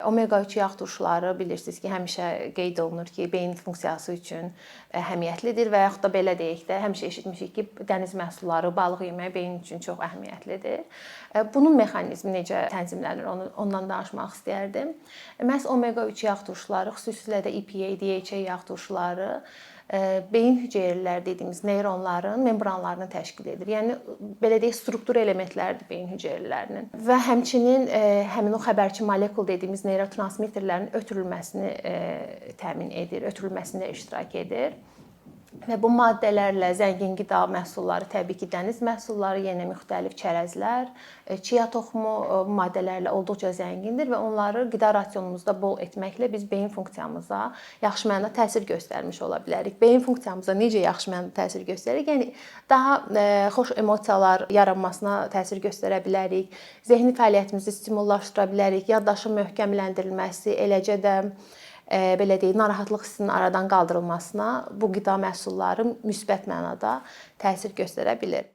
Omega-3 yağ turşuları bilirsiniz ki, həmişə qeyd olunur ki, beyin funksiyası üçün əhəmiyyətlidir və yaxud da belə deyək də, həmişə eşitmişik ki, dəniz məhsulları, balıq yeməyi beyin üçün çox əhəmiyyətlidir. Bunun mexanizmi necə tənzimlənir, ondan danışmaq istərdim. Məhz omega-3 yağ turşuları, xüsusilə də EPA, DHA yağ turşuları beyin hüceyrələri dediyimiz neyronların membranlarını təşkil edir. Yəni belə deyək, struktur elementləridir beyin hüceyrələrinin və həmçinin həmin o xəbərçi molekul dediyimiz neyrotransmitterlərin ötürülməsini təmin edir, ötürülməsində iştirak edir. Və bu maddələrlə zəngin qida məhsulları, təbii ki, dəniz məhsulları, yenə müxtəlif çərəzlər, chia toxumu maddələrlə olduqca zəngindir və onları qida rasionumuzda bol etməklə biz beyin funksiyamıza yaxşı mənada təsir göstərmiş ola bilərik. Beyin funksiyamıza necə yaxşı mənada təsir göstərir? Yəni daha xoş emosiyalar yaranmasına təsir göstərə bilərik, zehni fəaliyyətimizi stimullaşdıra bilərik, yaddaşın möhkəmləndirilməsi, eləcə də belə deyək, narahatlıq hissinin aradan qaldırılmasına bu qida məhsulları müsbət mənada təsir göstərə bilir.